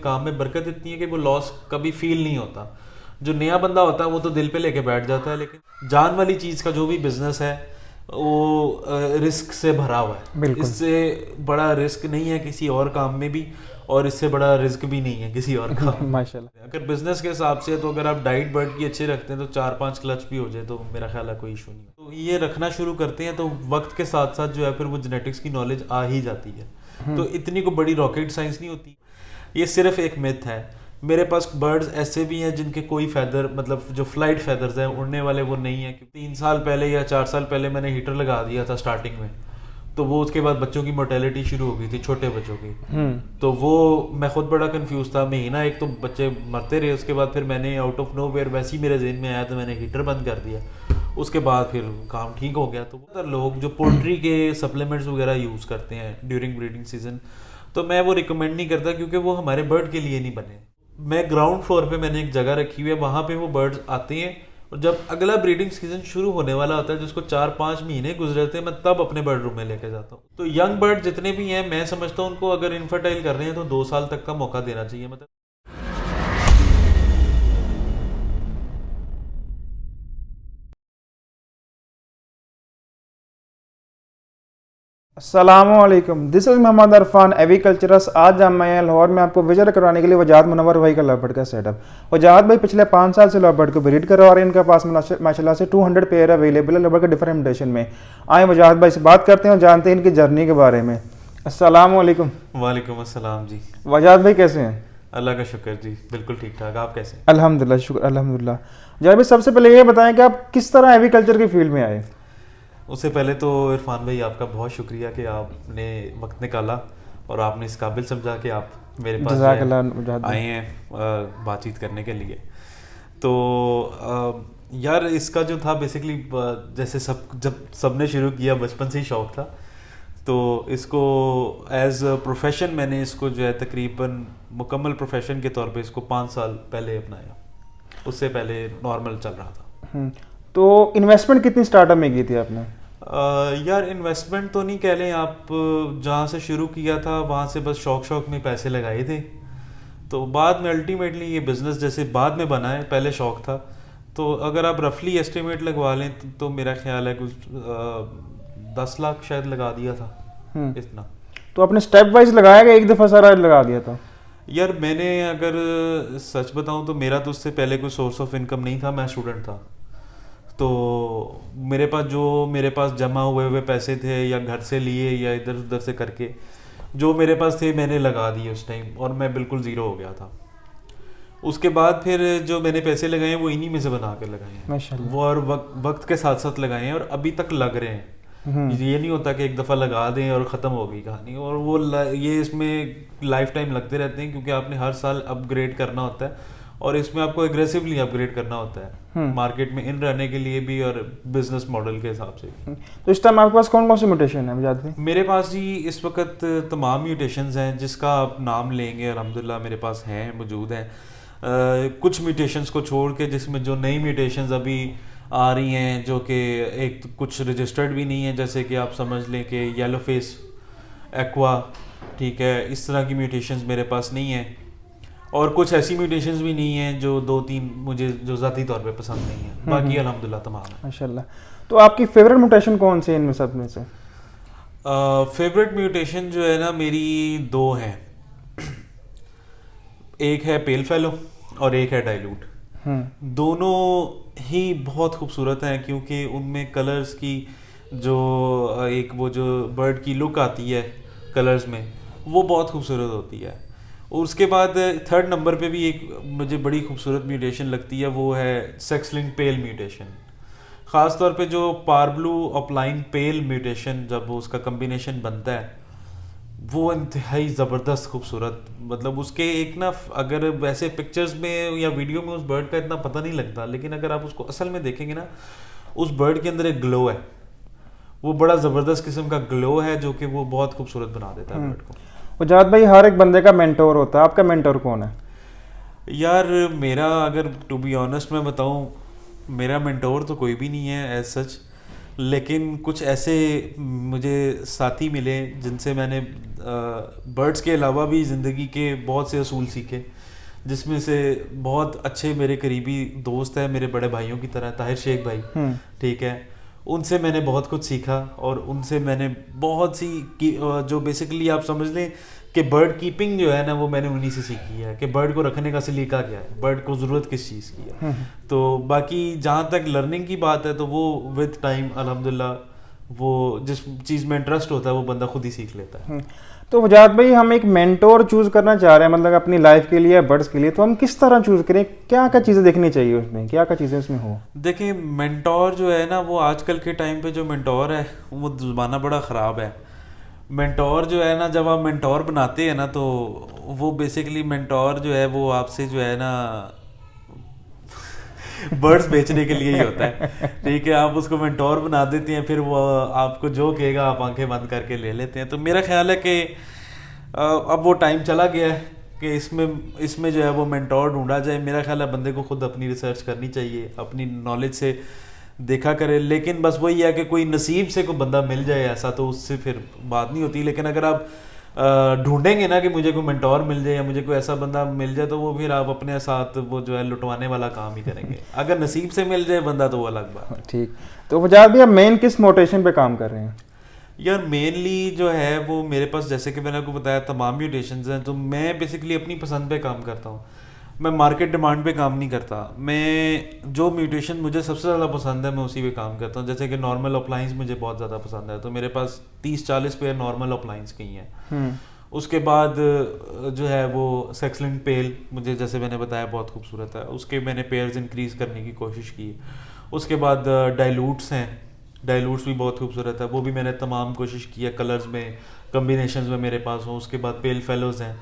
کام میں برکت اتنی ہے کہ وہ لاس کبھی فیل نہیں ہوتا. جو نیا بندہ ہوتا ہے وہ تو دل پہ لے کے بیٹھ جاتا ہے, لیکن جان والی چیز کا جو بھی بزنس ہے وہ رسک سے بھرا ہوا ہے. بالکل. اس سے بڑا رسک نہیں ہے کسی اور کام میں بھی, اور اس سے بڑا رزق بھی نہیں ہے کسی اور کام میں. ماشاء اللہ. اگر بزنس کے حساب سے تو اگر آپ ڈائٹ برڈ کی اچھے رکھتے ہیں تو 4-5 کلچ بھی ہو جائے تو میرا خیال ہے کوئی ایشو نہیں. تو یہ رکھنا شروع کرتے ہیں تو وقت کے ساتھ ساتھ جو ہے پھر وہ جینیٹکس کی نالج آ ہی جاتی ہے. تو اتنی کو بڑی راکٹ سائنس نہیں ہوتی, یہ صرف ایک میتھ ہے. میرے پاس برڈز ایسے بھی ہیں جن کے کوئی فیدر, مطلب جو فلائٹ فیدرز ہیں اڑنے والے, وہ نہیں ہیں. 3 سال پہلے یا 4 سال پہلے میں نے ہیٹر لگا دیا تھا سٹارٹنگ میں, تو وہ اس کے بعد بچوں کی مورٹیلٹی شروع ہو گئی تھی, چھوٹے بچوں کی. تو وہ میں خود بڑا کنفیوز تھا, مہینہ ایک تو بچے مرتے رہے, اس کے بعد پھر میں نے آؤٹ آف نو ویئر ویسے ہی میرے ذہن میں آیا تو میں نے ہیٹر بند کر دیا. اس کے بعد پھر کام ٹھیک ہو گیا. تو وہ لوگ جو پولٹری کے سپلیمنٹس وغیرہ یوز کرتے ہیں ڈیورنگ بریڈنگ سیزن, تو میں وہ ریکمینڈ نہیں کرتا کیونکہ وہ ہمارے برڈ کے لیے نہیں بنے. میں گراؤنڈ فلور پہ میں نے ایک جگہ رکھی ہوئی ہے, وہاں پہ وہ برڈز آتے ہیں, اور جب اگلا بریڈنگ سیزن شروع ہونے والا ہوتا ہے جس کو 4-5 مہینے گزرتے ہیں, میں تب اپنے برڈ روم میں لے کے جاتا ہوں. تو ینگ برڈ جتنے بھی ہیں میں سمجھتا ہوں ان کو اگر انفرٹائل کر رہے ہیں تو 2 سال تک کا موقع دینا چاہیے. مطلب السلام علیکم, دس از محمد عرفان ایگریکلچرس. آج ہم آئے ہیں لاہور میں آپ کو وزٹ کروانے کے لیے وجاہت منور بھائی کا لو برڈ کا سیٹ اپ. وجاہت بھائی پچھلے 5 سال سے لو برڈ کو بریڈ کروا رہے ہیں. ان کے پاس ماشاء اللہ سے 200 پیئر اویلیبل ہے لو برڈ کے ڈفرنٹ میوٹیشن میں. آئیں وجاہت بھائی سے بات کرتے ہیں اور جانتے ہیں ان کی جرنی کے بارے میں. السلام علیکم. وعلیکم السلام جی. وجاہت بھائی کیسے ہیں؟ اللہ کا شکر جی, بالکل ٹھیک ٹھاک. آپ کیسے ہیں؟ الحمد للہ, شکر الحمد للہ. وجاہت بھائی سب سے پہلے یہ بتائیں کہ آپ کس طرح ایگریکلچر کی فیلڈ میں آئے؟ اس سے پہلے تو عرفان بھائی آپ کا بہت شکریہ کہ آپ نے وقت نکالا اور آپ نے اس قابل سمجھا کہ آپ میرے پاس آئے ہیں بات چیت کرنے کے لیے. تو یار اس کا جو تھا بیسکلی جیسے جب سب نے شروع کیا بچپن سے ہی شوق تھا, تو اس کو ایز اے پروفیشن میں نے اس کو جو ہے تقریباً مکمل پروفیشن کے طور پہ اس کو 5 سال پہلے اپنایا. اس سے پہلے نارمل چل رہا تھا. تو انویسٹمنٹ کتنی اسٹارٹ اپ میں کی تھی آپ نے؟ یار انویسٹمنٹ تو نہیں کہہ لیں آپ, جہاں سے شروع کیا تھا وہاں سے بس شوق میں پیسے لگائے تھے. تو بعد میں الٹیمیٹلی یہ بزنس جیسے بعد میں بنا ہے, پہلے شوق تھا. تو اگر آپ رفلی ایسٹیمیٹ لگوا لیں تو میرا خیال ہے کچھ 10 لاکھ شاید لگا دیا تھا اتنا. تو آپ نے اسٹیپ وائز لگایا کہ ایک دفعہ سارا لگا دیا تھا؟ یار میں نے اگر سچ بتاؤں تو میرا تو اس سے پہلے کوئی سورس آف انکم نہیں تھا, میں اسٹوڈنٹ تھا. تو میرے پاس جمع ہوئے پیسے تھے یا گھر سے لیے یا ادھر ادھر سے کر کے جو میرے پاس تھے میں نے لگا دیے اس ٹائم, اور میں بالکل زیرو ہو گیا تھا. اس کے بعد پھر جو میں نے پیسے لگائے ہیں وہ انہی میں سے بنا کے لگائے ہیں, وہ اور وقت کے ساتھ ساتھ لگائے ہیں اور ابھی تک لگ رہے ہیں. یہ نہیں ہوتا کہ ایک دفعہ لگا دیں اور ختم ہو گئی کہانی, اور وہ یہ اس میں لائف ٹائم لگتے رہتے ہیں کیونکہ آپ نے ہر سال اپ گریڈ کرنا ہوتا ہے, اور اس میں آپ کو ایگریسولی اپ گریڈ کرنا ہوتا ہے مارکیٹ میں ان رہنے کے لیے بھی اور بزنس ماڈل کے حساب سے. تو اس ٹائم آپ کے پاس کون کون سی میوٹیشن ہے وجاہت بھائی؟ میرے پاس جی اس وقت تمام میوٹیشنز ہیں, جس کا آپ نام لیں گے الحمدللہ میرے پاس ہیں, موجود ہیں. کچھ میوٹیشنز کو چھوڑ کے جس میں جو نئی میوٹیشنز ابھی آ رہی ہیں جو کہ ایک کچھ رجسٹرڈ بھی نہیں ہیں, جیسے کہ آپ سمجھ لیں کہ یلو فیس, ایکوا, ٹھیک ہے, اس طرح کی میوٹیشنز میرے پاس نہیں ہیں. اور کچھ ایسی میوٹیشنز بھی نہیں ہیں جو 2-3 مجھے جو ذاتی طور پہ پسند نہیں ہیں, باقی الحمدللہ تمام ہیں ماشاء اللہ. تو آپ کی فیوریٹ میوٹیشن کون سی ہے ان میں سب میں سے؟ فیوریٹ میوٹیشن جو ہے نا میری 2 ہیں, ایک ہے پیل فیلو اور ایک ہے ڈائلوٹ. دونوں ہی بہت خوبصورت ہیں کیونکہ ان میں کلرز کی جو ایک وہ جو برڈ کی لک آتی ہے کلرز میں وہ بہت خوبصورت ہوتی ہے. اور اس کے بعد 3rd نمبر پہ بھی ایک مجھے بڑی خوبصورت میوٹیشن لگتی ہے, وہ ہے سیکس لنک پیل میوٹیشن. خاص طور پہ جو پاربلو اپلائن پیل میوٹیشن جب وہ اس کا کمبینیشن بنتا ہے وہ انتہائی زبردست خوبصورت, مطلب اس کے ایک نا اگر ویسے پکچرز میں یا ویڈیو میں اس برڈ کا اتنا پتہ نہیں لگتا, لیکن اگر آپ اس کو اصل میں دیکھیں گے نا اس برڈ کے اندر ایک گلو ہے, وہ بڑا زبردست قسم کا گلو ہے جو کہ وہ بہت خوبصورت بنا دیتا ہے برڈ کو. وجاہت بھائی ہر ایک بندے کا مینٹور ہوتا ہے, آپ کا مینٹور کون ہے؟ یار میرا اگر ٹو بی آنیسٹ میں بتاؤں میرا مینٹور تو کوئی بھی نہیں ہے ایز سچ, لیکن کچھ ایسے مجھے ساتھی ملے جن سے میں نے برڈس کے علاوہ بھی زندگی کے بہت سے اصول سیکھے، جس میں سے بہت اچھے میرے قریبی دوست ہیں، میرے بڑے بھائیوں کی طرح، طاہر شیخ بھائی، ٹھیک ہے، ان سے میں نے بہت کچھ سیکھا، اور ان سے میں نے بہت سی جو بیسیکلی آپ سمجھ لیں کہ برڈ کیپنگ جو ہے نا وہ میں نے انہی سے سیکھی ہے، کہ برڈ کو رکھنے کا سلیقہ کیا ہے، برڈ کو ضرورت کس چیز کی ہے. تو باقی جہاں تک لرننگ کی بات ہے تو وہ وتھ ٹائم الحمدللہ وہ جس چیز میں انٹرسٹ ہوتا ہے وہ بندہ خود ہی سیکھ لیتا ہے. تو وجاد بھائی ہم ایک مینٹور چوز کرنا چاہ رہے ہیں مطلب اپنی لائف کے لیے برڈس کے لیے، تو ہم کس طرح چوز کریں؟ کیا کیا چیزیں دیکھنی چاہیے اس میں، کیا کیا چیزیں اس میں ہو؟ دیکھیں مینٹور جو ہے نا وہ آج کل کے ٹائم پہ جو مینٹور ہے وہ زمانہ بڑا خراب ہے. مینٹور جو ہے نا جب آپ مینٹور بناتے ہیں نا تو وہ بیسیکلی مینٹور جو ہے وہ آپ سے جو ہے نا برڈس بیچنے کے لیے ہی ہوتا ہے، ٹھیک ہے. آپ اس کو مینٹور بنا دیتے ہیں، پھر وہ آپ کو جو کہے گا آپ آنکھیں بند کر کے لے لیتے ہیں. تو میرا خیال ہے کہ اب وہ ٹائم چلا گیا ہے کہ اس میں جو ہے وہ مینٹور ڈھونڈا جائے. میرا خیال ہے بندے کو خود اپنی ریسرچ کرنی چاہیے، اپنی نالج سے دیکھا کرے. لیکن بس وہی ہے کہ کوئی نصیب سے کوئی بندہ مل جائے ایسا تو اس سے پھر بات نہیں ہوتی. لیکن اگر آپ ڈھونڈیں گے نا کہ مجھے کوئی مینٹور مل جائے یا مجھے کوئی ایسا بندہ مل جائے تو وہ پھر آپ اپنے ساتھ وہ جو ہے لٹوانے والا کام ہی کریں گے. اگر نصیب سے مل جائے بندہ تو وہ الگ بات ہے. ٹھیک. تو وجاد بھی آپ مین کس موٹیشن پہ کام کر رہے ہیں؟ یار مینلی جو ہے وہ میرے پاس جیسے کہ میں نے آپ کو بتایا تمام میوٹیشنز ہیں. تو میں بیسیکلی اپنی پسند پہ کام کرتا ہوں، میں مارکیٹ ڈیمانڈ پہ کام نہیں کرتا. میں جو میوٹیشن مجھے سب سے زیادہ پسند ہے میں اسی پہ کام کرتا ہوں. جیسے کہ نارمل اپلائنس مجھے بہت زیادہ پسند ہے، تو میرے پاس 30-40 پیئر نارمل اپلائنس کی ہیں. اس کے بعد جو ہے وہ سیکسلنٹ پیل مجھے جیسے میں نے بتایا بہت خوبصورت ہے، اس کے میں نے پیئرز انکریز کرنے کی کوشش کی. اس کے بعد ڈائلوٹس ہیں، ڈائلوٹس بھی بہت خوبصورت ہے، وہ بھی میں نے تمام کوشش کی ہے کلرز میں، کمبینیشنز میں میرے پاس ہوں. اس کے بعد پیل فیلوز ہیں.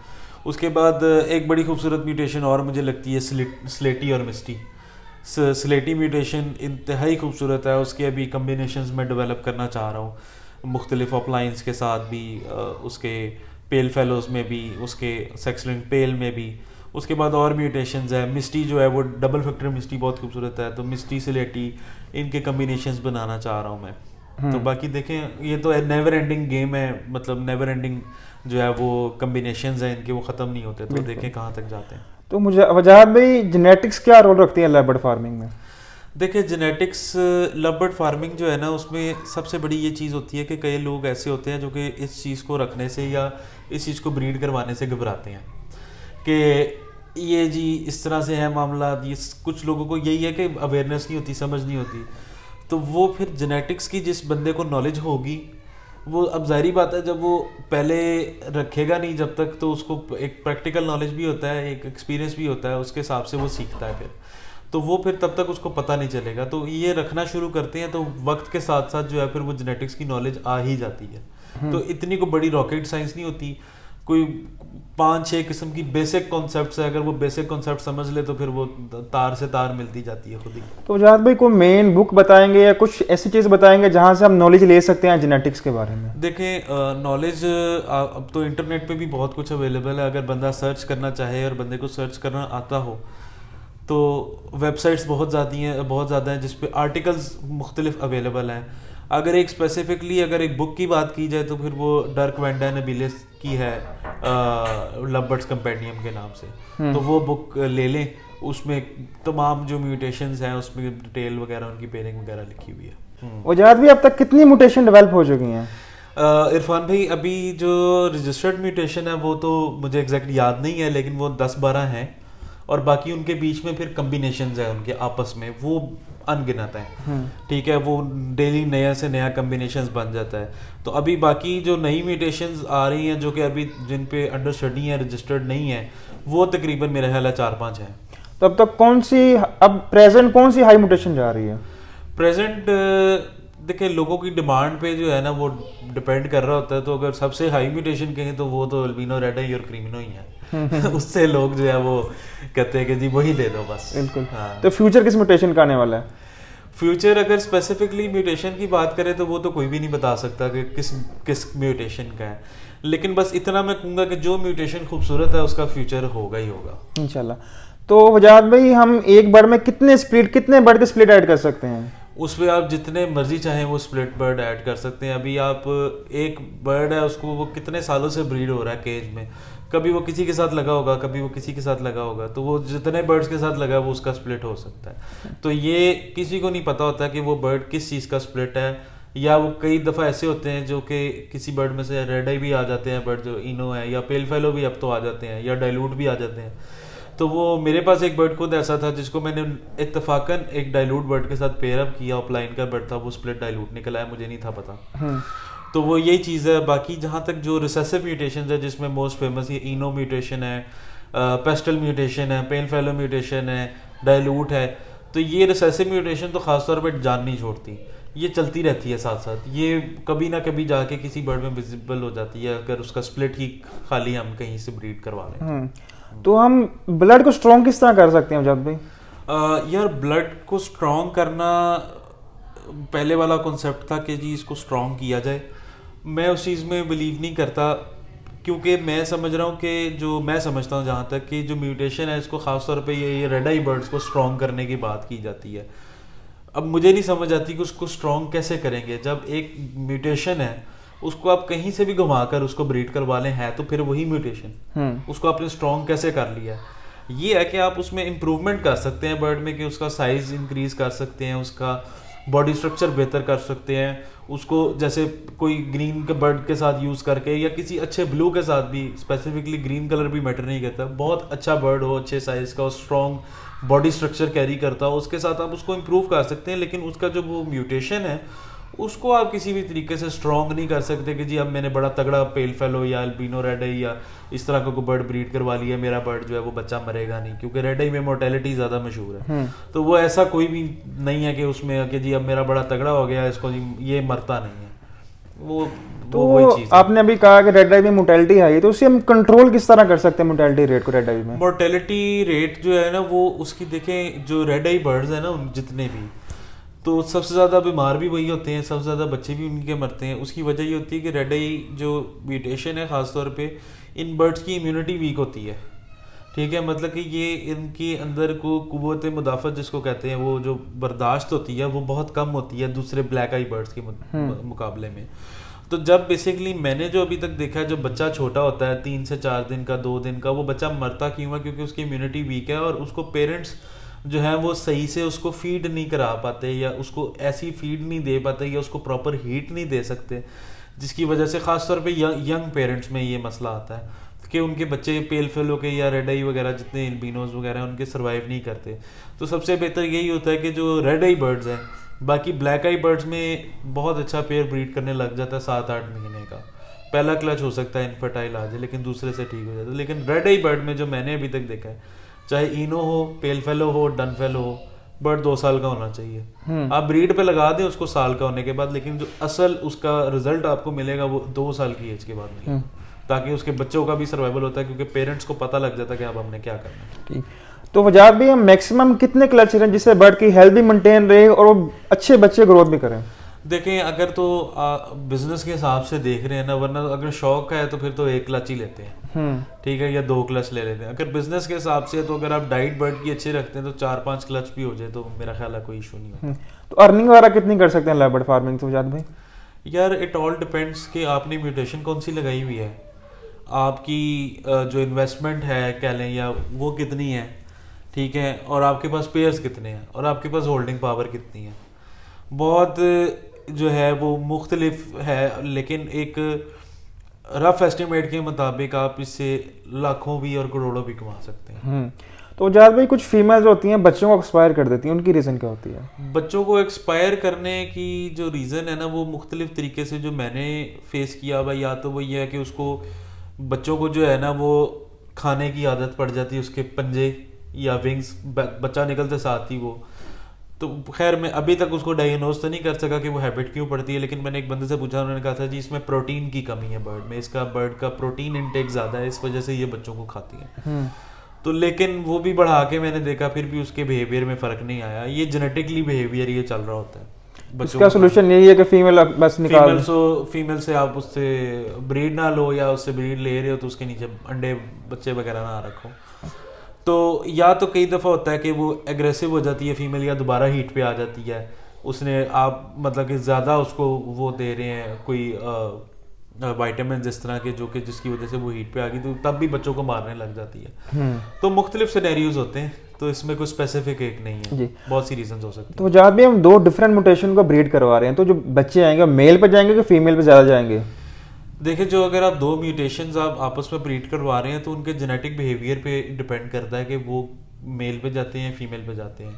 اس کے بعد ایک بڑی خوبصورت میوٹیشن اور مجھے لگتی ہے سلیٹی اور مسٹی. سلیٹی میوٹیشن انتہائی خوبصورت ہے، اس کے ابھی کمبینیشنز میں ڈیولپ کرنا چاہ رہا ہوں مختلف اپلائنس کے ساتھ بھی، اس کے پیل فیلوز میں بھی، اس کے سیکسلنٹ پیل میں بھی. اس کے بعد اور میوٹیشنز ہے. مسٹی جو ہے وہ ڈبل فیکٹر مسٹی بہت خوبصورت ہے، تو مسٹی سلیٹی ان کے کمبینیشنز بنانا چاہ رہا ہوں میں. تو باقی دیکھیں یہ تو نیور اینڈنگ گیم ہے، مطلب نیور اینڈنگ جو ہے وہ کمبینیشنز ہیں ان کے، وہ ختم نہیں ہوتے. تو دیکھیں کہاں تک جاتے ہیں. تو مجھے وجاد بھائی جینیٹکس کیا رول رکھتی ہے لو برڈ فارمنگ میں؟ دیکھیں جینیٹکس لو برڈ فارمنگ جو ہے نا اس میں سب سے بڑی یہ چیز ہوتی ہے کہ کئی لوگ ایسے ہوتے ہیں جو کہ اس چیز کو رکھنے سے یا اس چیز کو بریڈ کروانے سے گھبراتے ہیں کہ یہ جی اس طرح سے ہے معاملات. یہ کچھ لوگوں کو یہی ہے کہ اویئرنیس نہیں ہوتی، سمجھ نہیں ہوتی. تو وہ پھر جینیٹکس کی جس بندے کو نالج ہوگی وہ اب ظاہری بات ہے جب وہ پہلے رکھے گا نہیں جب تک تو اس کو ایک پریکٹیکل نالج بھی ہوتا ہے، ایک ایکسپیرینس بھی ہوتا ہے، اس کے حساب سے وہ سیکھتا ہے پھر. تو وہ پھر تب تک اس کو پتہ نہیں چلے گا. تو یہ رکھنا شروع کرتے ہیں تو وقت کے ساتھ ساتھ جو ہے پھر وہ جینیٹکس کی نالج آ ہی جاتی ہے. تو اتنی کوئی بڑی راکٹ سائنس نہیں ہوتی، کوئی 5-6 قسم کی بیسک کانسیپٹس ہے، اگر وہ بیسک کانسیپٹ سمجھ لے تو پھر وہ تار سے تار ملتی جاتی ہے خود ہی. تو وجاد بھائی کوئی مین بک بتائیں گے یا کچھ ایسی چیز بتائیں گے جہاں سے ہم نالج لے سکتے ہیں جینیٹکس کے بارے میں؟ دیکھیں نالج اب تو انٹرنیٹ پہ بھی بہت کچھ اویلیبل ہے. اگر بندہ سرچ کرنا چاہے اور بندے کو سرچ کرنا آتا ہو تو ویب سائٹس بہت زیادہ ہیں جس پہ آرٹیکلز مختلف اویلیبل ہیں. اگر ایک اسپیسیفکلی اگر ایک بک کی بات کی جائے تو پھر وہ ڈرک وینڈا نیبیلس کی ہے لو برڈس کمپینڈیم کے نام سے. تو وہ بک لے لیں، اس میں تمام جو میوٹیشنز ہیں اس میں ڈیٹیل وغیرہ ان کی پیرنگ وغیرہ لکھی ہوئی ہے. وجاد بھی اب تک کتنی میوٹیشن ڈیولپ ہو چکی ہیں؟ عرفان بھائی ابھی جو رجسٹرڈ میوٹیشن ہے وہ تو مجھے ایگزیکٹ یاد نہیں ہے، لیکن وہ 10-12 ہیں، اور باقی ان کے بیچ میں پھر کمبینیشنز ہیں ان کے آپس میں وہ ان گنت ہیں. ٹھیک ہے، وہ ڈیلی نیا سے نیا کمبینیشنز بن جاتا ہے. تو ابھی باقی جو نئی میوٹیشنز آ رہی ہیں جو کہ ابھی جن پہ انڈر اسٹڈی ہیں، رجسٹرڈ نہیں ہیں، وہ تقریباً میرا خیال ہے 4-5 ہیں. تو اب تک اب پریزنٹ کون سی ہائی میوٹیشن جا رہی ہے؟ پریزنٹ دیکھیں لوگوں کی ڈیمانڈ پہ جو ہے نا وہ ڈپینڈ کر رہا ہوتا ہے. تو اگر سب سے ہائی میوٹیشن کہیں تو وہ تو البینو ریڈ آئی اور کریمینو ہی ہیں. اس سے لوگ جو ہے وہ کہتے ہیں کہ جی وہی لے دو بس. بالکل. تو فیوچر کس میوٹیشن کا آنے والا ہے؟ فیوچر اگر اسپیسیفکلی میوٹیشن کی بات کریں تو وہ تو کوئی بھی نہیں بتا سکتا کہ کس میوٹیشن کا ہے. لیکن بس اتنا میں کہوں گا کہ جو میوٹیشن خوبصورت ہے اس کا فیوچر ہوگا ہی ہوگا انشاءاللہ. تو وجاد بھائی ہم ایک برڈ میں کتنے برڈ کے سپلٹ ایڈ کر سکتے ہیں؟ اس پہ آپ جتنے مرضی چاہیں وہ اسپلٹ برڈ ایڈ کر سکتے ہیں. ابھی آپ ایک برڈ ہے اس کو وہ کتنے سالوں سے بریڈ ہو رہا ہے کیج میں, کبھی وہ کسی کے ساتھ لگا ہوگا, کبھی وہ کسی کے ساتھ لگا ہوگا, تو وہ جتنے برڈز کے ساتھ لگا ہے وہ اس کا اسپلٹ ہو سکتا ہے. تو یہ کسی کو نہیں پتا ہوتا کہ وہ برڈ کس چیز کا اسپلٹ ہے, یا وہ کئی دفعہ ایسے ہوتے ہیں جو کہ کسی برڈ میں سے ریڈ آئی بھی آ جاتے ہیں, برڈ جو اینو ہے, یا پیل فیلو بھی اب تو آ جاتے ہیں, یا ڈائلوٹ بھی آ جاتے ہیں. تو وہ میرے پاس ایک برڈ خود ایسا تھا جس کو میں نے اتفاقاً ایک ڈائلوٹ برڈ کے ساتھ پیئر اپ کیا, آف لائن کا برڈ تھا, وہ اسپلٹ ڈائلوٹ نکلا ہے, مجھے نہیں تھا پتا. تو وہ یہی چیز ہے. باقی جہاں تک جو ریسیسو میوٹیشنز ہے جس میں موسٹ فیمس یہ اینو میوٹیشن ہے, پیسٹل میوٹیشن ہے, پین فیلو میوٹیشن ہے, ڈائلوٹ ہے, تو یہ ریسیسو میوٹیشن تو خاص طور پہ جان نہیں چھوڑتی, یہ چلتی رہتی ہے ساتھ ساتھ. یہ کبھی نہ کبھی جا کے کسی برڈ میں وزبل ہو جاتی ہے اگر اس کا اسپلٹ ہی خالی ہم کہیں سے بریڈ کروا لیں. تو ہم بلڈ کو اسٹرانگ کس طرح کر سکتے ہیں اجاد بھائی؟ یار بلڈ کو اسٹرانگ کرنا پہلے والا کنسیپٹ تھا کہ جی اس کو اسٹرانگ کیا جائے. میں اس چیز میں بلیو نہیں کرتا, کیونکہ میں سمجھ رہا ہوں کہ جو میں سمجھتا ہوں جہاں تک کہ جو میوٹیشن ہے اس کو خاص طور پہ یہ ریڈ آئی برڈس کو اسٹرانگ کرنے کی بات کی جاتی ہے. اب مجھے نہیں سمجھ آتی کہ اس کو اسٹرانگ کیسے کریں گے. جب ایک میوٹیشن ہے اس کو آپ کہیں سے بھی گھما کر اس کو بریڈ کروا لیں, ہے تو پھر وہی میوٹیشن, اس کو آپ نے اسٹرانگ کیسے کر لیا. یہ ہے کہ آپ اس میں امپروومنٹ کر سکتے ہیں برڈ میں, کہ اس کا سائز انکریز کر سکتے ہیں, اس کا باڈی اسٹرکچر بہتر کر سکتے ہیں, اس کو جیسے کوئی گرین کے برڈ کے ساتھ یوز کر کے, یا کسی اچھے بلو کے ساتھ بھی, اسپیسیفکلی گرین کلر بھی میٹر نہیں کرتا, بہت اچھا برڈ ہو, اچھے سائز کا, اسٹرانگ باڈی اسٹرکچر کیری کرتا ہو, اس کے ساتھ آپ اس کو امپروو کر سکتے ہیں. لیکن اس کا جو وہ میوٹیشن ہے اس کو آپ کسی بھی طریقے سے اسٹرانگ نہیں کر سکتے کہ جی اب میں نے بڑا تگڑا پیل فیلو یا البینو ریڈ آئی یا اس طرح کا کوئی برڈ بریڈ کروا لیا, میرا برڈ جو ہے وہ بچہ مرے گا نہیں, کیونکہ ریڈ آئی میں مورٹیلٹی زیادہ مشہور ہے. تو وہ ایسا کوئی بھی نہیں ہے کہ اس میں کہ جی اب میرا بڑا تگڑا ہو گیا اس کو یہ مرتا نہیں ہے. تو آپ نے ابھی کہا کہ ریڈ آئی میں موٹیلٹی ہے, تو اسے ہم کنٹرول کس طرح کر سکتے ہیں موٹیلٹی ریٹ کو ریڈ آئی میں؟ مورٹیلٹی ریٹ جو ہے نا وہ اس کی دیکھیں, جو ریڈ آئی برڈز ہیں نا جتنے بھی, تو سب سے زیادہ بیمار بھی وہی ہوتے ہیں, سب سے زیادہ بچے بھی ان کے مرتے ہیں. اس کی وجہ یہ ہوتی ہے کہ ریڈ آئی جو میوٹیشن ہے خاص طور پہ ان برڈس کی امیونٹی ویک ہوتی ہے. ٹھیک ہے, مطلب کہ یہ ان کے اندر کو قوت مدافعت جس کو کہتے ہیں, وہ جو برداشت ہوتی ہے وہ بہت کم ہوتی ہے دوسرے بلیک آئی برڈس کے مقابلے میں. تو جب بیسیکلی میں نے جو ابھی تک دیکھا ہے, جو بچہ چھوٹا ہوتا ہے 3 سے 4 دن کا, 2 دن کا, وہ بچہ مرتا کیوں ہے؟ کیونکہ اس کی امیونٹی ویک ہے اور اس کو پیرنٹس جو ہیں وہ صحیح سے اس کو فیڈ نہیں کرا پاتے, یا اس کو ایسی فیڈ نہیں دے پاتے, یا اس کو پراپر ہیٹ نہیں دے سکتے, جس کی وجہ سے خاص طور پہ ینگ پیرنٹس میں یہ مسئلہ آتا ہے کہ ان کے بچے پیل فیلو کے یا ریڈ آئی وغیرہ جتنے البینوز وغیرہ ان کے سروائیو نہیں کرتے. تو سب سے بہتر یہی ہوتا ہے کہ جو ریڈ آئی برڈز ہیں, باقی بلیک آئی برڈز میں بہت اچھا پیئر بریڈ کرنے لگ جاتا ہے 7-8 مہینے کا. پہلا کلچ ہو سکتا ہے انفرٹائل آ جائے لیکن دوسرے سے ٹھیک ہو جاتا ہے. لیکن ریڈ آئی برڈ میں جو میں نے ابھی تک دیکھا ہے, چاہے اینو ہو, پیل فیلو ہو, ڈن فیلو ہو, برڈ 2 سال کا ہونا چاہیے. آپ بریڈ پہ لگا دیں اس کو سال کا ہونے کے بعد, لیکن جو اصل اس کا رزلٹ آپ کو ملے گا وہ 2 سال کی ایج کے بعد ملے گا, تاکہ اس کے بچوں کا بھی سروائیول ہوتا ہے, کیونکہ پیرنٹس کو پتہ لگ جاتا ہے کہ اب ہم نے کیا کرنا ہے. تو وجاد بھی ہم میکسیمم کتنے کلچ رہیں جس سے برڈ کی ہیلتھ بھی مینٹین رہے اور وہ اچھے بچے گروتھ بھی کریں؟ دیکھیں, اگر تو بزنس کے حساب سے دیکھ رہے ہیں نا, ورنہ اگر شوق ہے تو پھر تو 1 کلچ ہی لیتے ہیں, ٹھیک ہے, یا 2 کلچ لے لیتے ہیں. اگر بزنس کے حساب سے تو اگر آپ ڈائٹ برڈ کی اچھے رکھتے ہیں تو 4-5 کلچ بھی ہو جائے تو میرا خیال ہے کوئی ایشو نہیں ہوتا. تو ارننگ وغیرہ کتنی کر سکتے ہیں لیب برڈ فارمنگ سے وجاد بھائی؟ یار اٹ آل ڈپینڈس کہ آپ نے میوٹیشن کون سی لگائی ہوئی ہے, آپ کی جو انویسٹمنٹ ہے کہہ لیں یا وہ کتنی ہے, ٹھیک ہے, اور آپ کے پاس پیئرس کتنے ہیں, اور آپ کے پاس ہولڈنگ پاور کتنی ہے. بہت جو ہے وہ مختلف ہے, لیکن ایک رف ایسٹیمیٹ کے مطابق آپ اس سے لاکھوں بھی اور کروڑوں بھی کما سکتے ہیں. تو جاد بھائی کچھ فیمیلز ہوتی ہیں بچوں کو ایکسپائر کر دیتی ہیں, ان کی ریزن کیا ہوتی ہے؟ بچوں کو ایکسپائر کرنے کی جو ریزن ہے نا وہ مختلف طریقے سے جو میں نے فیس کیا ہوا, یا تو وہ یہ ہے کہ اس کو بچوں کو جو ہے نا وہ کھانے کی عادت پڑ جاتی ہے, اس کے پنجے یا ونگز بچہ نکلتے ساتھ ہی وہ, تو خیر میں ابھی تک اس کو ڈائگنوز تو نہیں کر سکا کہ وہ ہیبٹ کیوں پڑتی ہے. لیکن میں نے ایک بندے سے پوچھا, انہوں نے کہا تھا جی اس میں پروٹین کی کمی ہے برڈ میں, اس کا برڈ کا پروٹین انٹیک زیادہ ہے, اس وجہ سے یہ بچوں کو کھاتی ہیں. تو لیکن وہ بھی بڑھا کے میں نے دیکھا پھر بھی اس کے بیہیویئر میں فرق نہیں آیا. یہ جینیٹکلی بیہیویئر یہ چل رہا ہوتا ہے. اس کا سولوشن یہی ہے کہ فیمیل بس نکال, فیمیل سے آپ اس سے بریڈ نہ لو, یا اس سے بریڈ لے رہے ہو تو اس کے نیچے انڈے بچے وغیرہ نہ رکھو. تو یا تو کئی دفعہ ہوتا ہے کہ وہ ایگریسو ہو جاتی ہے فیمیل, یا دوبارہ ہیٹ پہ آ جاتی ہے, اس نے آپ مطلب کہ زیادہ اس کو وہ دے رہے ہیں کوئی وائٹامنز اس طرح کے جو کہ جس کی وجہ سے وہ ہیٹ پہ آ گئی تو تب بھی بچوں کو مارنے لگ جاتی ہے. تو مختلف سینیریوز ہوتے ہیں, تو اس میں کوئی اسپیسیفک ایک نہیں ہے جی, بہت سی ریزنز ہو سکتے ہیں. تو جہاں بھی ہم 2 ڈفرینٹ موٹیشن کو بریڈ کروا رہے ہیں, تو جو بچے آئیں گے میل پہ جائیں گے کہ فیمیل پہ زیادہ جائیں گے؟ دیکھیں جو اگر آپ 2 میوٹیشنز آپ آپس میں بریڈ کروا رہے ہیں تو ان کے جینیٹک بیہیویئر پہ ڈپینڈ کرتا ہے کہ وہ میل پہ جاتے ہیں فیمیل پہ جاتے ہیں.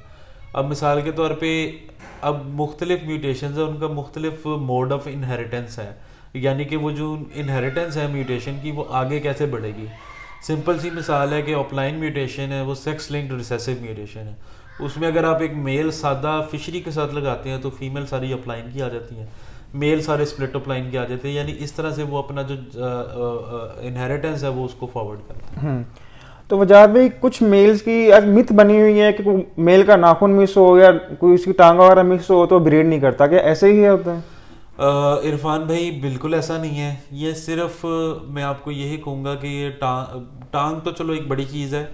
اب مثال کے طور پہ اب مختلف میوٹیشنز ہیں, ان کا مختلف موڈ آف انہیریٹنس ہے, یعنی کہ وہ جو انہیریٹنس ہے میوٹیشن کی وہ آگے کیسے بڑھے گی. سمپل سی مثال ہے کہ آپلائن میوٹیشن ہے وہ سیکس لنکڈ ریسیسو میوٹیشن ہے. اس میں اگر آپ ایک میل سادہ فشری کے ساتھ لگاتے ہیں تو فیمیل ساری اپلائن کی آ جاتی ہیں, میل سارے اسپلٹ اپلائن کے آ جاتے ہیں, یعنی اس طرح سے وہ اپنا جو انہیریٹنس ہے وہ اس کو فارورڈ کرتے ہیں. تو وجاد بھائی کچھ میلز کی مت بنی ہوئی ہے کہ میل کا ناخن مس ہو یا کوئی اس کی ٹانگ وغیرہ مس ہو تو بریڈ نہیں کرتا, کیا ایسے ہی ہوتا ہے؟ عرفان بھائی بالکل ایسا نہیں ہے. یہ صرف میں آپ کو یہی کہوں گا کہ یہ ٹانگ تو چلو ایک بڑی چیز ہے,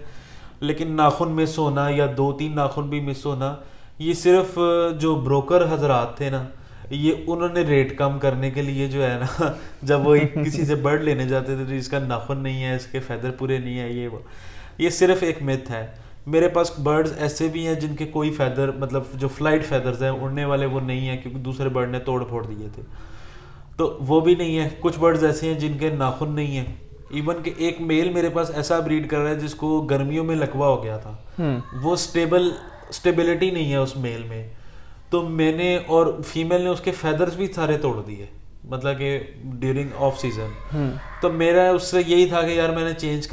لیکن ناخن مس ہونا یا 2-3 ناخن بھی مس ہونا یہ صرف جو بروکر حضرات تھے نا, یہ انہوں نے ریٹ کم کرنے کے لیے جو ہے نا جب وہ کسی سے برڈ لینے جاتے تھے تو اس کا ناخن نہیں ہے, اس کے فیدر پورے نہیں ہے, یہ صرف ایک متھ ہے. میرے پاس برڈز ایسے بھی ہیں جن کے کوئی فیدر مطلب جو فلائٹ فیدرز ہیں اڑنے والے وہ نہیں ہیں کیونکہ دوسرے برڈ نے توڑ پھوڑ دیے تھے, تو وہ بھی نہیں ہے. کچھ برڈز ایسے ہیں جن کے ناخن نہیں ہیں. ایون کہ ایک میل میرے پاس ایسا بریڈ کر رہا ہے جس کو گرمیوں میں لکوا ہو گیا تھا, وہ اسٹیبلٹی نہیں ہے اس میل میں, تو میں نے اور فیمیل نے اس کے فیدرز بھی سارے توڑ دیے مطلب کہ ڈیورنگ آف سیزن. تو میرا اس سے یہی تھا کہ یار میں نے چینج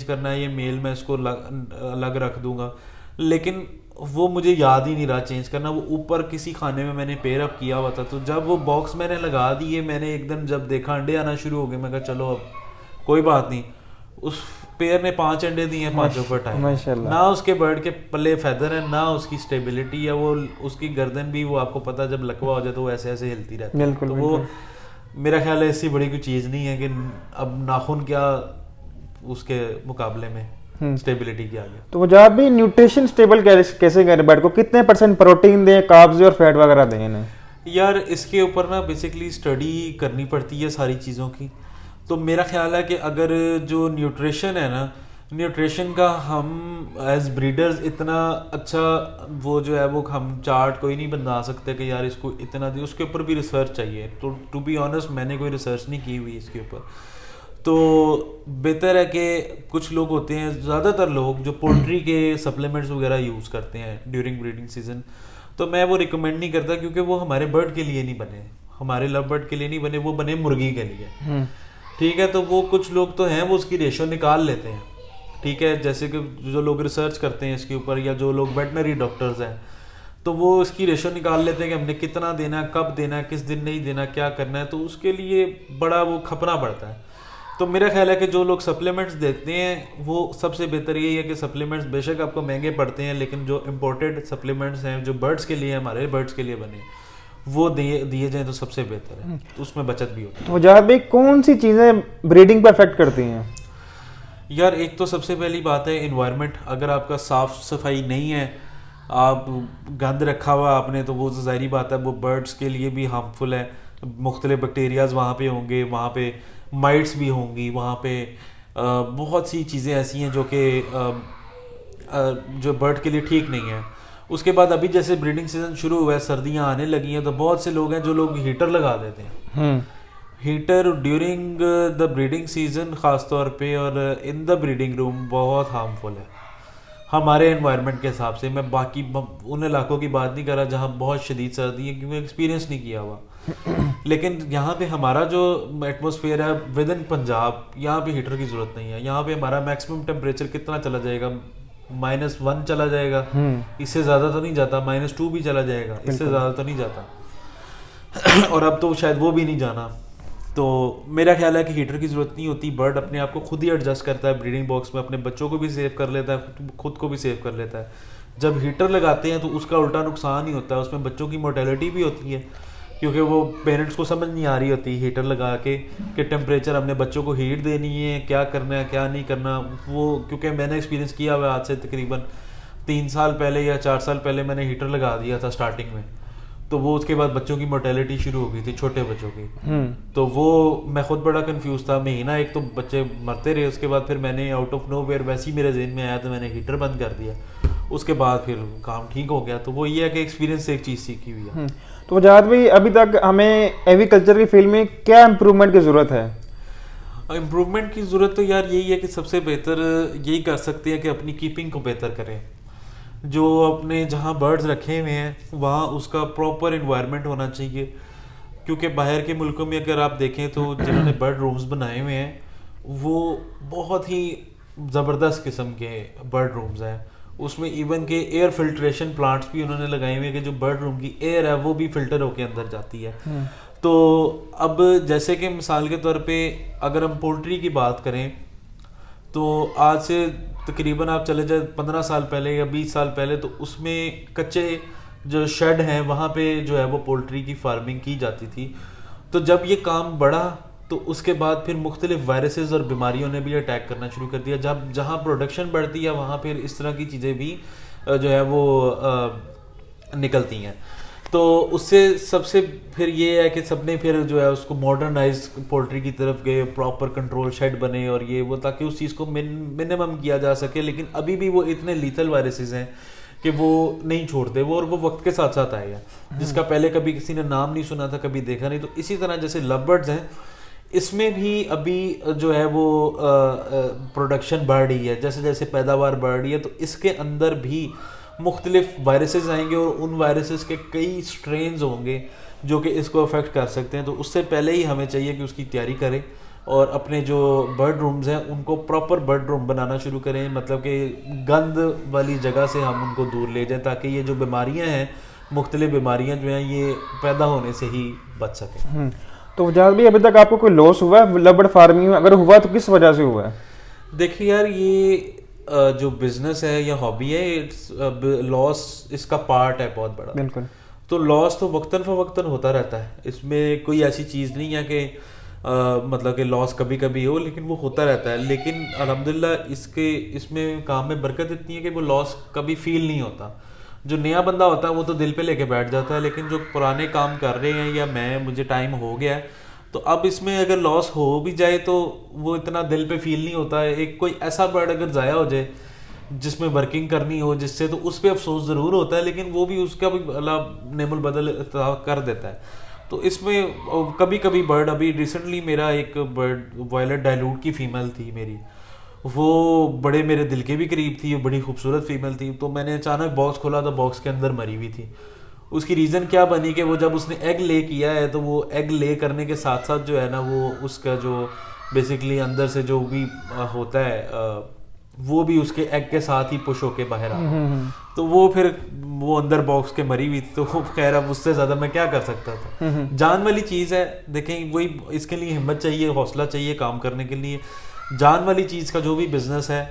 کرنا ہے یہ میل میں اس کو الگ رکھ دوں گا, لیکن وہ مجھے یاد ہی نہیں رہا چینج کرنا. وہ اوپر کسی خانے میں نے پیئر اپ کیا ہوا تھا, تو جب وہ باکس میں نے لگا دیے میں نے ایک دم جب دیکھا انڈے آنا شروع ہو گئے, میں کہا چلو اب کوئی بات نہیں. اس پیئر نے 5 انڈے دیے ہیں, 5 اوپر ٹائم, نہ اس کے برڈ کے پلے فیدر ہے, نہ اس کی اسٹیبلٹی ہے, وہ اس کی گردن بھی وہ آپ کو پتا جب لکوا ہو جائے تو وہ ایسے ایسے ہلتی رہتی ہے. تو وہ میرا خیال ہے ایسی بڑی کوئی چیز نہیں ہے کہ اب ناخن کیا اس کے مقابلے میں اسٹیبلٹی کیا گیا. تو وہ جب بھی نیوٹریشن اسٹیبل کیسے کریں برڈ کو, کتنے % پروٹین دیں, کاربز اور فیٹ وغیرہ دیں انہیں؟ یار اس کے اوپر نا بیسکلی اسٹڈی کرنی پڑتی ہے ساری چیزوں کی. تو میرا خیال ہے کہ اگر جو نیوٹریشن ہے نا, نیوٹریشن کا ہم ایز بریڈرز اتنا اچھا وہ جو ہے وہ ہم چارٹ کوئی نہیں بنا سکتے کہ یار اس کو اتنا دی, اس کے اوپر بھی ریسرچ چاہیے. تو ٹو بی آنیسٹ میں نے کوئی ریسرچ نہیں کی ہوئی اس کے اوپر. تو بہتر ہے کہ کچھ لوگ ہوتے ہیں, زیادہ تر لوگ جو پولٹری کے سپلیمنٹس وغیرہ یوز کرتے ہیں ڈیورنگ بریڈنگ سیزن, تو میں وہ ریکمینڈ نہیں کرتا کیونکہ وہ ہمارے برڈ کے لیے نہیں بنے, ہمارے لو برڈ کے لیے نہیں بنے, وہ بنے مرغی کے لیے. ٹھیک ہے, تو وہ کچھ لوگ تو ہیں وہ اس کی ریشو نکال لیتے ہیں. ٹھیک ہے, جیسے کہ جو لوگ ریسرچ کرتے ہیں اس کے اوپر یا جو لوگ ویٹنری ڈاکٹرز ہیں تو وہ اس کی ریشو نکال لیتے ہیں کہ ہم نے کتنا دینا ہے, کب دینا ہے, کس دن نہیں دینا, کیا کرنا ہے. تو اس کے لیے بڑا وہ کھپنا پڑتا ہے. تو میرا خیال ہے کہ جو لوگ سپلیمنٹس دیتے ہیں وہ سب سے بہتر یہی ہے کہ سپلیمنٹس بے شک آپ کو مہنگے پڑتے ہیں, لیکن جو امپورٹڈ سپلیمنٹس ہیں جو برڈس کے لیے ہمارے برڈس کے لیے بنے وہ دیے جائیں تو سب سے بہتر ہے, اس میں بچت بھی ہوتی ہے. تو جہاں بھائی کون سی چیزیں بریڈنگ پہ افیکٹ کرتی ہیں؟ یار ایک تو سب سے پہلی بات ہے انوائرمنٹ. اگر آپ کا صاف صفائی نہیں ہے, آپ گند رکھا ہوا آپ نے, تو وہ ظاہری بات ہے وہ برڈس کے لیے بھی ہارمفل ہے. مختلف بیکٹیریاز وہاں پہ ہوں گے, وہاں پہ مائٹس بھی ہوں گی, وہاں پہ بہت سی چیزیں ایسی ہیں جو کہ جو برڈ کے لیے ٹھیک نہیں ہے. اس کے بعد ابھی جیسے بریڈنگ سیزن شروع ہوا ہے, سردیاں آنے لگی ہیں, تو بہت سے لوگ ہیں جو لوگ ہیٹر لگا دیتے ہیں. Heater during the breeding season خاص طور پہ اور ان دا بریڈنگ روم بہت ہارمفل ہے ہمارے انوائرمنٹ کے حساب سے. میں باقی ان علاقوں کی بات نہیں کر رہا جہاں بہت شدید سردی ہے کیونکہ ایکسپیرینس نہیں کیا ہوا, لیکن یہاں پہ ہمارا جو ایٹماسفیئر ہے ود ان پنجاب, یہاں پہ ہیٹر کی ضرورت نہیں ہے. یہاں پہ ہمارا میکسیمم ٹیمپریچر کتنا چلا جائے گا, -1 چلا جائے گا, اس سے زیادہ تو نہیں جاتا. -2 بھی چلا جائے گا, اس سے زیادہ تو نہیں جاتا, اور اب تو شاید وہ بھی نہیں جانا. تو میرا خیال ہے کہ ہیٹر کی ضرورت نہیں ہوتی. برڈ اپنے آپ کو خود ہی ایڈجسٹ کرتا ہے بریڈنگ باکس میں, اپنے بچوں کو بھی سیو کر لیتا ہے, خود کو بھی سیو کر لیتا ہے. جب ہیٹر لگاتے ہیں تو اس کا الٹا نقصان ہی ہوتا ہے, اس میں بچوں کی مورٹیلٹی بھی ہوتی ہے کیونکہ وہ پیرنٹس کو سمجھ نہیں آ رہی ہوتی ہیٹر لگا کے کہ ٹیمپریچر ہم نے بچوں کو ہیٹ دینی ہے, کیا کرنا ہے کیا نہیں کرنا. وہ کیونکہ میں نے ایکسپیرینس کیا ہوا ہے, آج سے تقریباً 3 سال پہلے یا 4 سال پہلے میں نے ہیٹر لگا دیا تھا اسٹارٹنگ میں. تو وہ اس کے بعد بچوں کی مورٹیلٹی شروع ہو گئی تھی, چھوٹے بچوں کی. تو وہ میں خود بڑا کنفیوز تھا, مہینہ ایک تو بچے مرتے رہے, اس کے بعد پھر میں نے آؤٹ آف نو ویئر ویسے ہی میرے ذہن میں آیا تو میں نے ہیٹر بند کر دیا, اس کے بعد پھر کام ٹھیک ہو گیا. تو وہ یہ ہے کہ ایکسپیرینس سے ایک چیز سیکھی ہوئی ہے. تو وجاہت بھائی ابھی تک ہمیں ایگریکلچر کی فیلڈ میں کیا امپرومنٹ کی ضرورت ہے؟ امپرومنٹ کی ضرورت تو یار یہی ہے کہ سب سے بہتر یہی کر سکتے ہیں کہ اپنی کیپنگ کو بہتر کریں. جو اپنے جہاں برڈز رکھے ہوئے ہیں وہاں اس کا پراپر انوائرمنٹ ہونا چاہیے, کیونکہ باہر کے ملکوں میں اگر آپ دیکھیں تو جنہوں نے برڈ رومز بنائے ہوئے ہیں وہ بہت ہی زبردست قسم کے برڈ رومز ہیں. اس میں ایون کہ ایئر فلٹریشن پلانٹس بھی انہوں نے لگائے ہوئے ہیں کہ جو برڈ روم کی ایئر ہے وہ بھی فلٹر ہو کے اندر جاتی ہے. تو اب جیسے کہ مثال کے طور پہ اگر ہم پولٹری کی بات کریں تو آج سے تقریباً آپ چلے جائیں 15 سال پہلے یا 20 سال پہلے, تو اس میں کچے جو شیڈ ہیں وہاں پہ جو ہے وہ پولٹری کی فارمنگ کی جاتی تھی. تو جب یہ کام بڑھا تو اس کے بعد پھر مختلف وائرسز اور بیماریوں نے بھی اٹیک کرنا شروع کر دیا. جب جہاں پروڈکشن بڑھتی ہے وہاں پھر اس طرح کی چیزیں بھی جو ہے وہ نکلتی ہیں. تو اس سے سب سے پھر یہ ہے کہ سب نے پھر جو ہے اس کو ماڈرنائز پولٹری کی طرف گئے, پراپر کنٹرول شیڈ بنے اور یہ وہ, تاکہ اس چیز کو منیمم کیا جا سکے. لیکن ابھی بھی وہ اتنے لیتل وائرسز ہیں کہ وہ نہیں چھوڑتے وہ, اور وہ وقت کے ساتھ ساتھ آئے ہیں جس کا پہلے کبھی کسی نے نام نہیں سنا تھا, کبھی دیکھا نہیں. تو اسی طرح جیسے لو برڈز ہیں, اس میں بھی ابھی جو ہے وہ پروڈکشن بڑھ رہی ہے, جیسے جیسے پیداوار بڑھ رہی ہے تو اس کے اندر بھی مختلف وائرسز آئیں گے اور ان وائرسز کے کئی سٹرینز ہوں گے جو کہ اس کو افیکٹ کر سکتے ہیں. تو اس سے پہلے ہی ہمیں چاہیے کہ اس کی تیاری کریں اور اپنے جو برڈ رومز ہیں ان کو پراپر برڈ روم بنانا شروع کریں, مطلب کہ گند والی جگہ سے ہم ان کو دور لے جائیں تاکہ یہ جو بیماریاں ہیں, مختلف بیماریاں جو ہیں یہ پیدا ہونے سے ہی بچ سکیں. تو وجاہت بھائی ابھی تک آپ کو کوئی لاس ہوا ہے لو برڈ فارمنگ میں؟ اگر ہوا تو کس وجہ سے ہوا ہے؟ دیکھیے یار یہ جو بزنس ہے یا ہابی ہے, لاس اس کا پارٹ ہے بہت بڑا. بالکل. تو لاس تو وقتاً فوقتاً ہوتا رہتا ہے, اس میں کوئی ایسی چیز نہیں ہے کہ مطلب کہ لاس کبھی کبھی ہو, لیکن وہ ہوتا رہتا ہے. لیکن الحمدللہ اس میں کام میں برکت اتنی ہے کہ وہ لاس کبھی فیل نہیں ہوتا. جو نیا بندہ ہوتا ہے وہ تو دل پہ لے کے بیٹھ جاتا ہے, لیکن جو پرانے کام کر رہے ہیں یا مجھے ٹائم ہو گیا ہے تو اب اس میں اگر لاس ہو بھی جائے تو وہ اتنا دل پہ فیل نہیں ہوتا ہے. ایک کوئی ایسا برڈ اگر ضائع ہو جائے جس میں ورکنگ کرنی ہو جس سے, تو اس پہ افسوس ضرور ہوتا ہے, لیکن وہ بھی اس کا بھی اللہ نعم البدل کر دیتا ہے. تو اس میں کبھی کبھی برڈ, ابھی ریسنٹلی میرا ایک برڈ وائلٹ ڈائلوٹ کی فیمیل تھی میری, وہ بڑے میرے دل کے بھی قریب تھی, وہ بڑی خوبصورت فیمیل تھی. تو میں نے اچانک باکس کھولا تو باکس کے اندر مری ہوئی تھی. اس کی ریزن کیا بنی کہ وہ جب اس نے ایگ لے کیا ہے تو وہ ایگ لے کرنے کے ساتھ ساتھ جو ہے نا وہ اس کا جو بیسکلی اندر سے جو بھی ہوتا ہے وہ بھی اس کے ایگ کے ساتھ ہی پش ہو کے باہر آتا. تو وہ پھر وہ اندر باکس کے مری ہوئی تھی. تو خیر اب اس سے زیادہ میں کیا کر سکتا تھا, جان والی چیز ہے. دیکھیں وہی اس کے لیے ہمت چاہیے, حوصلہ چاہیے کام کرنے کے لیے. جان والی چیز کا جو بھی بزنس ہے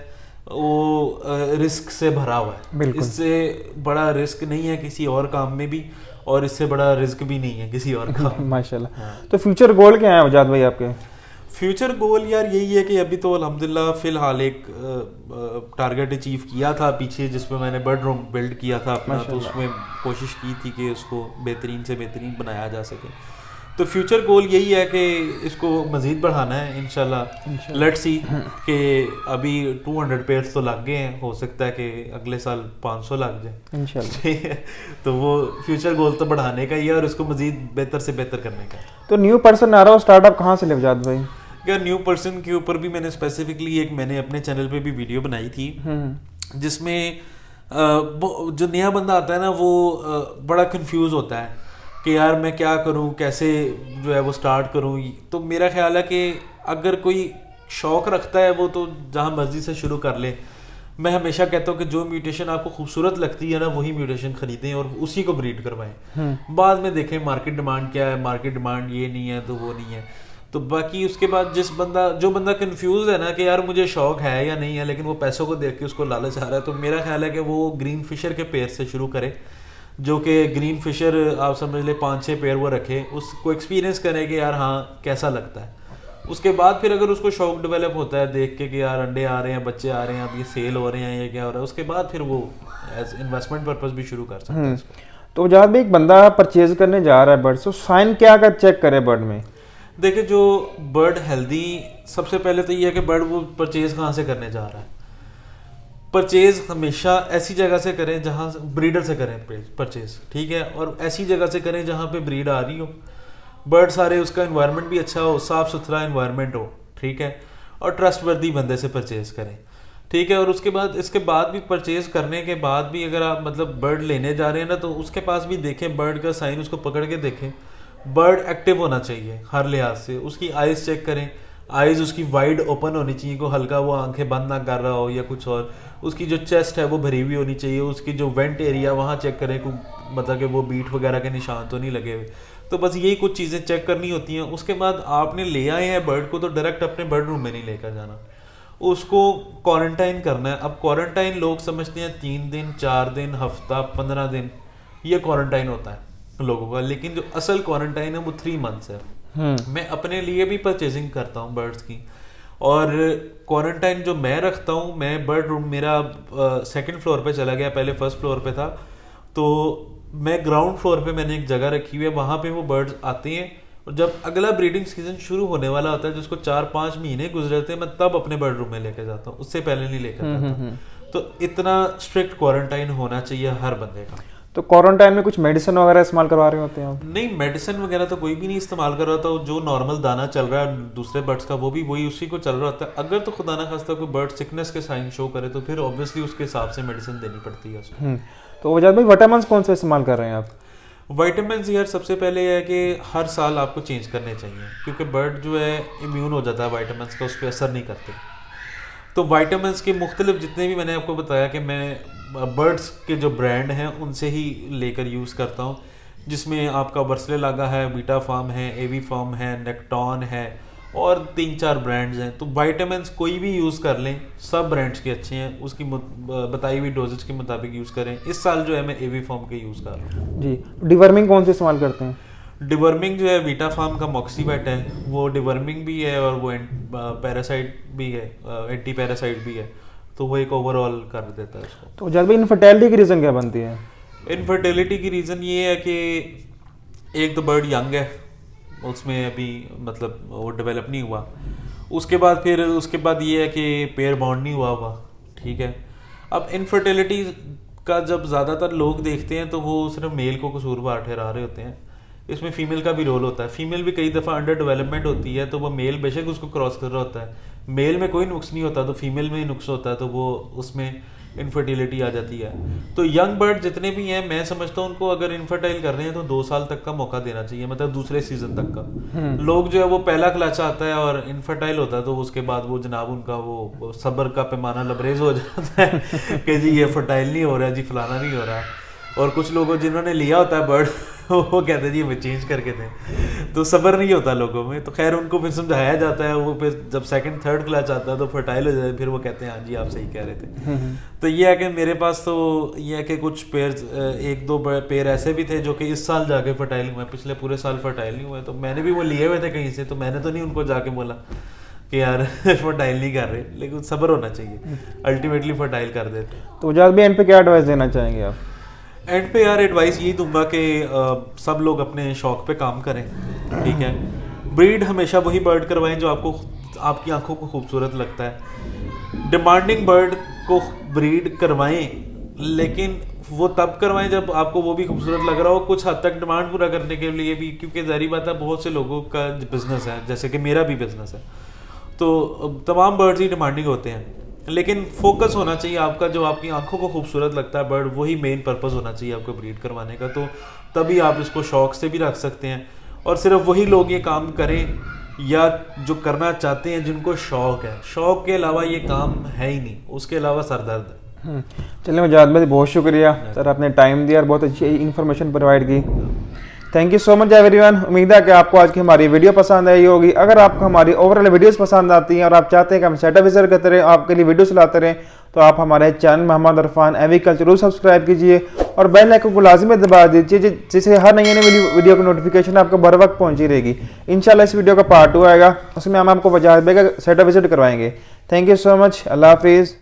وہ رسک سے بھرا ہوا ہے. اس سے بڑا رسک نہیں ہے کسی اور کام میں بھی, اور اس سے بڑا رزق بھی نہیں ہے کسی اور کام. ماشاءاللہ. تو فیوچر گول کیا ہے وجاہت بھائی آپ کے؟ فیوچر گول یار یہی ہے کہ ابھی تو الحمدللہ فی الحال ایک ٹارگیٹ اچیو کیا تھا پیچھے, جس میں نے برڈ روم بلڈ کیا تھا اپنا, تو اس میں کوشش کی تھی کہ اس کو بہترین سے بہترین بنایا جا سکے. تو فیوچر گول یہی ہے کہ اس کو مزید بڑھانا ہے انشاءاللہ. لیٹس سی کہ ابھی 200 پیئرس تو لگ گئے ہیں, ہو سکتا ہے کہ اگلے سال 500 لگ جائیں انشاءاللہ. تو وہ فیوچر گول تو بڑھانے کا ہی ہے اور اس کو مزید بہتر سے بہتر کرنے کا. تو نیو پرسن آ رہا ہو اسٹارٹ اپ کہاں سے لے وجاہت بھائی؟ کیا نیو پرسن کے اوپر بھی میں نے اسپیسیفکلی میں نے اپنے چینل پہ بھی ویڈیو بنائی تھی, جس میں جو نیا بندہ آتا ہے نا وہ بڑا کنفیوز ہوتا ہے کہ یار میں کیا کروں, کیسے جو ہے وہ سٹارٹ کروں. تو میرا خیال ہے کہ اگر کوئی شوق رکھتا ہے وہ تو جہاں مرضی سے شروع کر لے. میں ہمیشہ کہتا ہوں کہ جو میوٹیشن آپ کو خوبصورت لگتی ہے نا وہی میوٹیشن خریدیں اور اسی کو بریڈ کروائیں. بعد میں دیکھیں مارکیٹ ڈیمانڈ کیا ہے, مارکیٹ ڈیمانڈ یہ نہیں ہے تو وہ نہیں ہے. تو باقی اس کے بعد جو بندہ کنفیوز ہے نا کہ یار مجھے شوق ہے یا نہیں ہے, لیکن وہ پیسوں کو دیکھ کے اس کو لالچ آ رہا ہے, تو میرا خیال ہے کہ وہ گرین فشر کے پیئر سے شروع کرے, جو کہ گرین فشر آپ سمجھ لیں 5-6 پیئر وہ رکھے, اس کو ایکسپیرینس کرے کہ یار ہاں کیسا لگتا ہے. اس کے بعد پھر اگر اس کو شوق ڈیولپ ہوتا ہے دیکھ کے کہ یار انڈے آ رہے ہیں, بچے آ رہے ہیں, اب یہ سیل ہو رہے ہیں, یہ کیا ہو رہا ہے, اس کے بعد پھر وہ ایز انویسٹمنٹ پرپز بھی شروع کر سکتا ہے. تو وجاہت بھائی ایک بندہ پرچیز کرنے جا رہا ہے برڈ سے، سائن کیا کر چیک کرے برڈ میں؟ دیکھیں جو برڈ ہیلدی، سب سے پہلے تو یہ ہے کہ برڈ وہ پرچیز کہاں سے کرنے جا رہا ہے. پرچیز ہمیشہ ایسی جگہ سے کریں جہاں بریڈر سے کریں پرچیز، ٹھیک ہے، اور ایسی جگہ سے کریں جہاں پہ بریڈ آ رہی ہو، برڈ سارے اس کا انوائرمنٹ بھی اچھا ہو، صاف ستھرا انوائرمنٹ ہو، ٹھیک ہے، اور ٹرسٹ وردی بندے سے پرچیز کریں، ٹھیک ہے. اور اس کے بعد بھی پرچیز کرنے کے بعد بھی اگر آپ مطلب برڈ لینے جا رہے ہیں نا تو اس کے پاس بھی دیکھیں برڈ کا سائن، اس کو پکڑ کے دیکھیں. برڈ ایکٹیو ہونا چاہیے ہر لحاظ سے. اس کی آئیز چیک کریں، آئیز اس کی وائڈ اوپن ہونی چاہیے، کوئی ہلکا وہ آنکھیں بند نہ کر رہا ہو یا کچھ اور. اس کی جو چیسٹ ہے وہ بھری ہوئی ہونی چاہیے. اس کی جو وینٹ ایریا وہاں چیک کریں، مطلب کہ وہ بیٹ وغیرہ کے نشان تو نہیں لگے ہوئے. تو بس یہی کچھ چیزیں چیک کرنی ہوتی ہیں. اس کے بعد آپ نے لے آئے ہیں برڈ کو تو ڈائریکٹ اپنے برڈ روم میں نہیں لے کر جانا، اس کو کوارنٹائن کرنا ہے. اب کوارنٹائن لوگ سمجھتے ہیں 3 دن 4 دن ہفتہ 15 دن یہ کوارنٹائن ہوتا ہے لوگوں کا، لیکن جو اصل کوارنٹائن ہے وہ 3 months ہے. میں اپنے لیے بھی پرچیزنگ کرتا ہوں برڈس کی، اور کوارنٹائن جو میں رکھتا ہوں، میں برڈ روم میرا 2nd فلور پہ چلا گیا، پہلے 1st فلور پہ تھا، تو میں گراؤنڈ فلور پہ میں نے ایک جگہ رکھی ہوئی ہے، وہاں پہ وہ برڈز آتے ہیں. اور جب اگلا بریڈنگ سیزن شروع ہونے والا ہوتا ہے جس کو 4-5 مہینے گزرتے ہیں، میں تب اپنے برڈ روم میں لے کے جاتا ہوں، اس سے پہلے نہیں لے کر جاتا. تو اتنا اسٹرکٹ کوارنٹائن ہونا چاہیے ہر بندے کا. تو کوارنٹائن میں کچھ میڈیسن وغیرہ استعمال کروا رہے ہوتے ہیں آپ؟ نہیں، میڈیسن وغیرہ تو کوئی بھی نہیں استعمال کر رہا تھا. جو نارمل دانہ چل رہا ہے دوسرے برڈس کا وہ بھی وہی اسی کو چل رہا ہوتا ہے. اگر تو خدا نہ خواستہ کوئی برڈ سکنس کے سائن شو کرے تو پھر اوبویسلی اس کے حساب سے میڈیسن دینی پڑتی ہے اس کو. تو وجاہت بھائی وٹامنس کون سے استعمال کر رہے ہیں آپ؟ وائٹامنس یار سب سے پہلے یہ ہے کہ ہر سال آپ کو چینج کرنے چاہیے، کیونکہ برڈ جو ہے امیون ہو جاتا ہے وائٹامنس کا، اس پہ اثر نہیں کرتے. تو وائٹامنس کے مختلف جتنے بھی میں نے آپ کو بتایا کہ میں برڈس کے جو برانڈ ہیں ان سے ہی لے کر یوز کرتا ہوں، جس میں آپ کا ورسلے لاگا ہے، ویٹا فارم ہے، اے وی فارم ہے، نیکٹون ہے، اور 3-4 برانڈز ہیں. تو وائٹامنس کوئی بھی یوز کر لیں، سب برانڈس کے اچھے ہیں، اس کی بتائی ہوئی ڈوزج کے مطابق یوز کریں. اس سال جو ہے میں اے وی فارم کے یوز کر رہا ہوں. جی، ڈیورمنگ کون سے استعمال کرتے ہیں؟ ڈیورمنگ جو ہے ویٹا فارم کا موکسی ویٹ ہے، وہ ڈیورمنگ بھی ہے اور وہ پیراسائٹ بھی ہے، اینٹی پیراسائٹ بھی ہے، تو وہ ایک اوور آل کر دیتا ہے اس کو. تو جب بھی انفرٹیلٹی کی ریزن کیا بنتی ہے؟ انفرٹیلٹی کی ریزن یہ ہے کہ ایک تو برڈ ینگ ہے، اس میں ابھی مطلب وہ ڈیولپ نہیں ہوا. اس کے بعد یہ ہے کہ پیئر بانڈ نہیں ہوا، ٹھیک ہے. اب انفرٹیلٹی کا جب زیادہ تر لوگ دیکھتے ہیں تو وہ صرف میل کو قصوروار ٹھہرا رہے ہوتے ہیں. اس میں فیمیل کا بھی رول ہوتا ہے. فیمیل بھی کئی دفعہ انڈر ڈیولپمنٹ ہوتی ہے، تو وہ میل بے شک اس کو کراس کر رہا ہوتا ہے، میل میں کوئی نقص نہیں ہوتا تو فیمیل میں ہی نقص ہوتا ہے، تو وہ اس میں انفرٹیلٹی آ جاتی ہے. تو ینگ برڈ جتنے بھی ہیں میں سمجھتا ہوں ان کو اگر انفرٹائل کر رہے ہیں تو 2 سال تک کا موقع دینا چاہیے، مطلب دوسرے سیزن تک کا. لوگ جو ہے وہ پہلا کلچ آتا ہے اور انفرٹائل ہوتا ہے تو اس کے بعد وہ جناب ان کا وہ صبر کا پیمانہ لبریز ہو جاتا ہے کہ جی یہ فرٹائل نہیں ہو رہا، جی فلانا نہیں ہو رہا. اور کچھ لوگوں جنہوں نے لیا ہوتا ہے برڈ وہ کہتے ہیں جی ہمیں چینج کر کے دیں، تو صبر نہیں ہوتا لوگوں میں. تو خیر ان کو پھر سمجھایا جاتا ہے، وہ پھر جب 2nd 3rd کلچ آتا ہے تو فرٹائل ہو جاتا ہے، پھر وہ کہتے ہیں ہاں جی آپ صحیح کہہ رہے تھے. تو یہ ہے کہ میرے پاس تو یہ ہے کہ کچھ پیئرز 1-2 پیئر ایسے بھی تھے جو کہ اس سال جا کے فرٹائل ہوئے، پچھلے پورے سال فرٹائل نہیں ہوئے. تو میں نے بھی وہ لیے ہوئے تھے کہیں سے، تو میں نے تو نہیں ان کو جا کے بولا کہ یار فرٹائل نہیں کر رہے، لیکن صبر ہونا چاہیے، الٹیمیٹلی فرٹائل کر دیتے. تو جاز بھی ان پہ کیا ایڈوائس دینا چاہیں گے آپ؟ اینڈ پہ یار ایڈوائس یہی دوں گا کہ سب لوگ اپنے شوق پہ کام کریں، ٹھیک ہے. بریڈ ہمیشہ وہی برڈ کروائیں جو آپ کی آنکھوں کو خوبصورت لگتا ہے. ڈیمانڈنگ برڈ کو بریڈ کروائیں، لیکن وہ تب کروائیں جب آپ کو وہ بھی خوبصورت لگ رہا ہو. کچھ حد تک ڈیمانڈ پورا کرنے کے لیے بھی، کیونکہ ظاہری بات ہے بہت سے لوگوں کا بزنس ہے، جیسے کہ میرا بھی بزنس ہے، تو تمام برڈز ہی ڈیمانڈنگ ہوتے ہیں. لیکن فوکس ہونا چاہیے آپ کا، جو آپ کی آنکھوں کو خوبصورت لگتا ہے برڈ، وہی مین پرپز ہونا چاہیے آپ کو بریڈ کروانے کا. تو تبھی آپ اس کو شوق سے بھی رکھ سکتے ہیں، اور صرف وہی لوگ یہ کام کریں یا جو کرنا چاہتے ہیں جن کو شوق ہے. شوق کے علاوہ یہ کام ہے ہی نہیں، اس کے علاوہ سر درد ہے. چلیں وجاہت بھائی بہت شکریہ سر، آپ نے ٹائم دیا اور بہت اچھی انفارمیشن پرووائڈ کی. Thank you so much every one. امید ہے کہ آپ کو آج کی ہماری ویڈیو پسند آئی ہوگی. اگر آپ کو ہماری اوور آل ویڈیوز پسند آتی ہیں اور آپ چاہتے ہیں کہ ہم سیٹ اپ وزٹ کرتے رہیں، آپ کے لیے ویڈیوز لاتے رہیں، تو آپ ہمارے چینل محمد عرفان ایویکلچر ضرور سبسکرائب کیجیے اور بیل آئکن کو لازمی دبا دیجیے، جس سے ہر نئی ویڈیو کی نوٹیفیکیشن آپ کو بر وقت پہنچی رہے گی. انشاءاللہ اس ویڈیو کا پارٹ 2 آئے گا، اس میں ہم آپ کو وجاہت بھائی کا سیٹ اپ وزٹ کروائیں گے. تھینک یو سو مچ. اللہ حافظ.